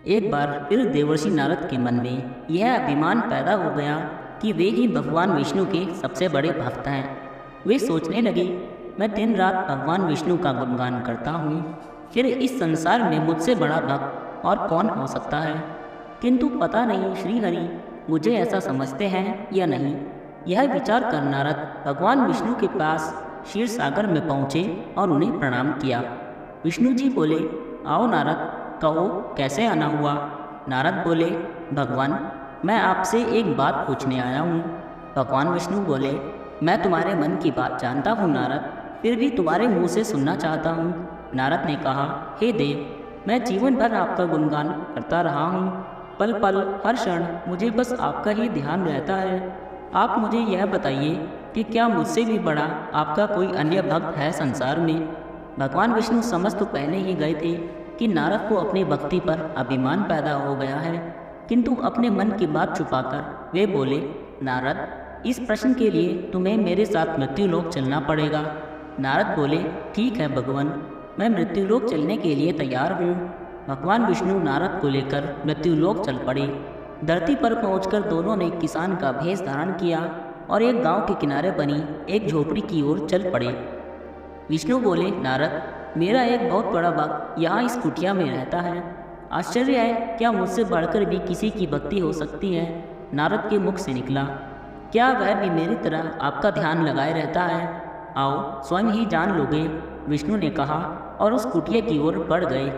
एक बार फिर देवर्षि नारद के मन में यह अभिमान पैदा हो गया कि वे ही भगवान विष्णु के सबसे बड़े भक्त हैं। वे सोचने लगे, मैं दिन रात भगवान विष्णु का गुणगान करता हूँ, फिर इस संसार में मुझसे बड़ा भक्त और कौन हो सकता है। किंतु पता नहीं श्रीहरि मुझे ऐसा समझते हैं या नहीं। यह विचार कर नारद भगवान विष्णु के पास क्षीर सागर में पहुँचे और उन्हें प्रणाम किया। विष्णु जी बोले, आओ नारद, कहो कैसे आना हुआ। नारद बोले, भगवान मैं आपसे एक बात पूछने आया हूँ। भगवान विष्णु बोले, मैं तुम्हारे मन की बात जानता हूँ नारद, फिर भी तुम्हारे मुँह से सुनना चाहता हूँ। नारद ने कहा, हे देव, मैं जीवन भर आपका गुणगान करता रहा हूँ। पल पल हर क्षण मुझे बस आपका ही ध्यान रहता है। आप मुझे यह बताइए कि क्या मुझसे भी बड़ा आपका कोई अन्य भक्त है संसार में। भगवान विष्णु समझ तो पहले ही गए थे कि नारद को अपनी भक्ति पर अभिमान पैदा हो गया है, किंतु अपने मन की बात छुपाकर वे बोले, नारद इस प्रश्न के लिए तुम्हें मेरे साथ मृत्युलोक चलना पड़ेगा। नारद बोले, ठीक है भगवान, मैं मृत्युलोक चलने के लिए तैयार हूँ। भगवान विष्णु नारद को लेकर मृत्युलोक चल पड़े। धरती पर पहुंचकर दोनों ने किसान का भेष धारण किया और एक गांव के किनारे बनी एक झोपड़ी की ओर चल पड़े। विष्णु बोले, नारद मेरा एक बहुत बड़ा भक्त यहाँ इस कुटिया में रहता है। आश्चर्य है, क्या मुझसे बढ़कर भी किसी की भक्ति हो सकती है। नारद के मुख से निकला, क्या वह भी मेरी तरह आपका ध्यान लगाए रहता है। आओ स्वयं ही जान लोगे, विष्णु ने कहा और उस कुटिया की ओर बढ़ गए।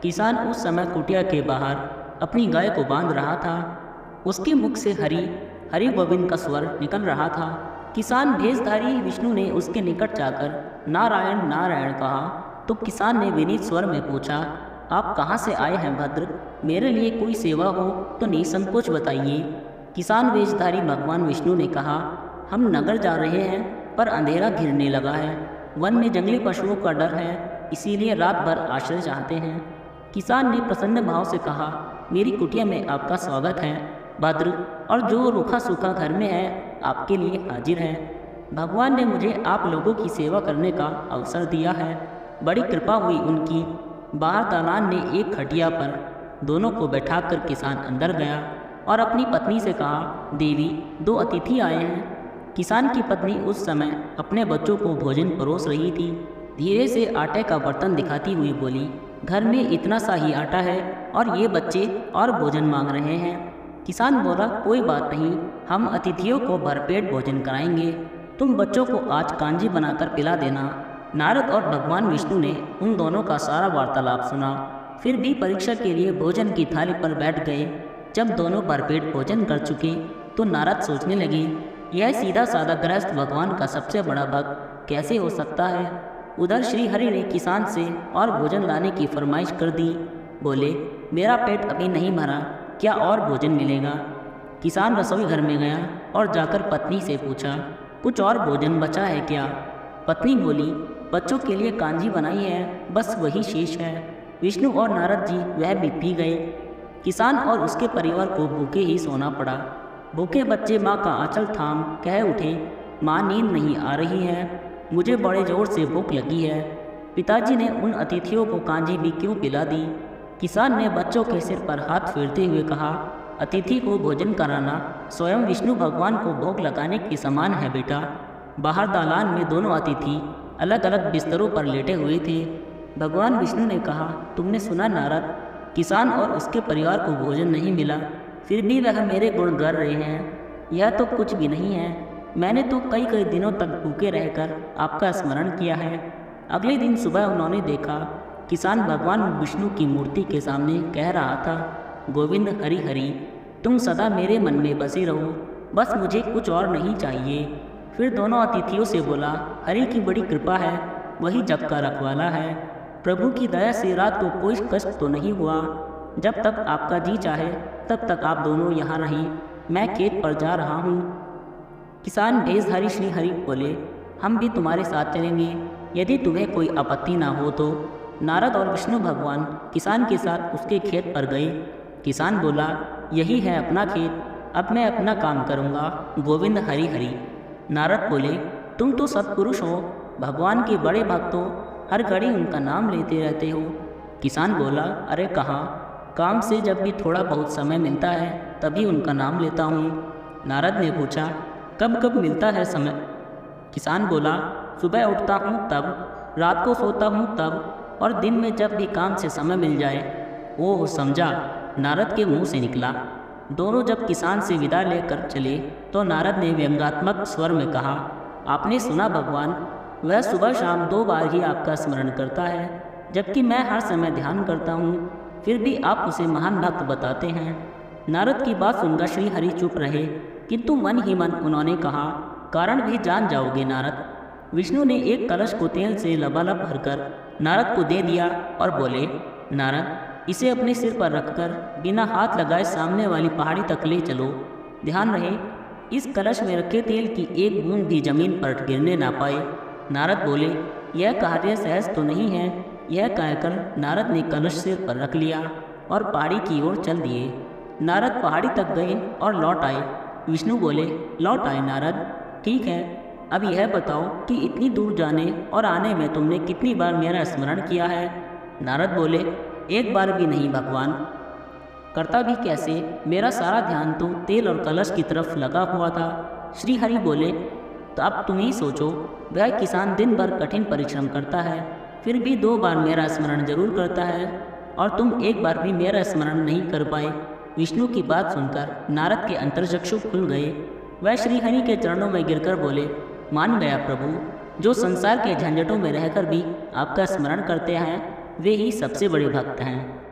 किसान उस समय कुटिया के बाहर अपनी गाय को बांध रहा था। उसके मुख से हरि हरि गोविंद का स्वर निकल रहा था। किसान भेषधारी विष्णु ने उसके निकट जाकर नारायण नारायण कहा तो किसान ने विनीत स्वर में पूछा, आप कहाँ से आए हैं भद्र, मेरे लिए कोई सेवा हो तो निसंकोच बताइए। किसान वेशधारी भगवान विष्णु ने कहा, हम नगर जा रहे हैं पर अंधेरा घिरने लगा है, वन में जंगली पशुओं का डर है, इसीलिए रात भर आश्रय चाहते हैं। किसान ने प्रसन्न भाव से कहा, मेरी कुटिया में आपका स्वागत है भद्र, और जो रूखा सूखा घर में है आपके लिए हाजिर है। भगवान ने मुझे आप लोगों की सेवा करने का अवसर दिया है, बड़ी कृपा हुई उनकी। बाहर दालान ने एक खटिया पर दोनों को बैठाकर किसान अंदर गया और अपनी पत्नी से कहा, देवी दो अतिथि आए हैं। किसान की पत्नी उस समय अपने बच्चों को भोजन परोस रही थी। धीरे से आटे का बर्तन दिखाती हुई बोली, घर में इतना सा ही आटा है और ये बच्चे और भोजन मांग रहे हैं। किसान बोला, कोई बात नहीं, हम अतिथियों को भरपेट भोजन कराएंगे, तुम बच्चों को आज कांजी बनाकर पिला देना। नारद और भगवान विष्णु ने उन दोनों का सारा वार्तालाप सुना, फिर भी परीक्षा के लिए भोजन की थाली पर बैठ गए। जब दोनों भरपेट भोजन कर चुके तो नारद सोचने लगे, यह सीधा साधा गृहस्थ भगवान का सबसे बड़ा भक्त कैसे हो सकता है। उधर श्री हरि ने किसान से और भोजन लाने की फरमाइश कर दी। बोले, मेरा पेट अभी नहीं भरा, क्या और भोजन मिलेगा। किसान रसोई घर में गया और जाकर पत्नी से पूछा, कुछ और भोजन बचा है क्या। पत्नी बोली, बच्चों के लिए कांजी बनाई है, बस वही शेष है। विष्णु और नारद जी वह भी पी गए। किसान और उसके परिवार को भूखे ही सोना पड़ा। भूखे बच्चे माँ का आंचल थाम कह उठे, माँ नींद नहीं आ रही है, मुझे बड़े जोर से भूख लगी है। पिताजी ने उन अतिथियों को कांजी भी क्यों पिला दी। किसान ने बच्चों के सिर पर हाथ फेरते हुए कहा, अतिथि को भोजन कराना स्वयं विष्णु भगवान को भोग लगाने के समान है बेटा। बाहर दालान में दोनों अतिथि अलग अलग बिस्तरों पर लेटे हुए थे। भगवान विष्णु ने कहा, तुमने सुना नारद, किसान और उसके परिवार को भोजन नहीं मिला, फिर भी वह मेरे गुण गा रहे हैं। यह तो कुछ भी नहीं है, मैंने तो कई कई दिनों तक भूखे रहकर आपका स्मरण किया है। अगले दिन सुबह उन्होंने देखा, किसान भगवान विष्णु की मूर्ति के सामने कह रहा था, गोविंद हरि हरि, तुम सदा मेरे मन में बसे रहो, बस मुझे कुछ और नहीं चाहिए। फिर दोनों अतिथियों से बोला, हरि की बड़ी कृपा है, वही जग का रखवाला है, प्रभु की दया से रात को कोई कष्ट तो नहीं हुआ। जब तक आपका जी चाहे तब तक आप दोनों यहाँ रहीं, मैं खेत पर जा रहा हूँ। किसान भेषधारी श्री हरि बोले, हम भी तुम्हारे साथ चलेंगे, यदि तुम्हें कोई आपत्ति ना हो तो। नारद और विष्णु भगवान किसान के साथ उसके खेत पर गए। किसान बोला, यही है अपना खेत, अब मैं अपना काम करूँगा, गोविंद हरि हरि। नारद बोले, तुम तो सत्पुरुष हो, भगवान के बड़े भक्त हो, हर घड़ी उनका नाम लेते रहते हो। किसान बोला, अरे कहाँ, काम से जब भी थोड़ा बहुत समय मिलता है तभी उनका नाम लेता हूँ। नारद ने पूछा, कब कब मिलता है समय? किसान बोला, सुबह उठता हूँ तब, रात को सोता हूँ तब, और दिन में जब भी काम से समय मिल जाए। ओह समझा, नारद के मुंह से निकला। दोनों जब किसान से विदा लेकर चले तो नारद ने व्यंग्यात्मक स्वर में कहा, आपने सुना भगवान, वह सुबह शाम 2 बार ही आपका स्मरण करता है, जबकि मैं हर समय ध्यान करता हूँ, फिर भी आप उसे महान भक्त बताते हैं। नारद की बात सुनकर श्री हरि चुप रहे, किंतु मन ही मन उन्होंने कहा, कारण भी जान जाओगे नारद। विष्णु ने एक कलश को तेल से लबालब भरकर नारद को दे दिया और बोले, नारद इसे अपने सिर पर रखकर बिना हाथ लगाए सामने वाली पहाड़ी तक ले चलो। ध्यान रहे इस कलश में रखे तेल की एक बूंद भी जमीन पर गिरने ना पाए। नारद बोले, यह कार्य सहज तो नहीं है। यह कहकर नारद ने कलश सिर पर रख लिया और पहाड़ी की ओर चल दिए। नारद पहाड़ी तक गए और लौट आए। विष्णु बोले, लौट आए नारद, ठीक है, अब यह बताओ कि इतनी दूर जाने और आने में तुमने कितनी बार मेरा स्मरण किया है? नारद बोले, एक बार भी नहीं भगवान। करता भी कैसे? मेरा सारा ध्यान तो तेल और कलश की तरफ लगा हुआ था। श्री हरि बोले, तो अब तुम ही सोचो, वह किसान दिन भर कठिन परिश्रम करता है, फिर भी 2 बार मेरा स्मरण जरूर करता है, और तुम एक बार भी मेरा स्मरण नहीं कर पाए। विष्णु की बात सुनकर नारद के अंतर्चक्षु खुल गए। वह श्री हरि के चरणों में गिरकर बोले, मान गया प्रभु, जो संसार के झंझटों में रहकर भी आपका स्मरण करते हैं वे ही सबसे बड़े भक्त हैं।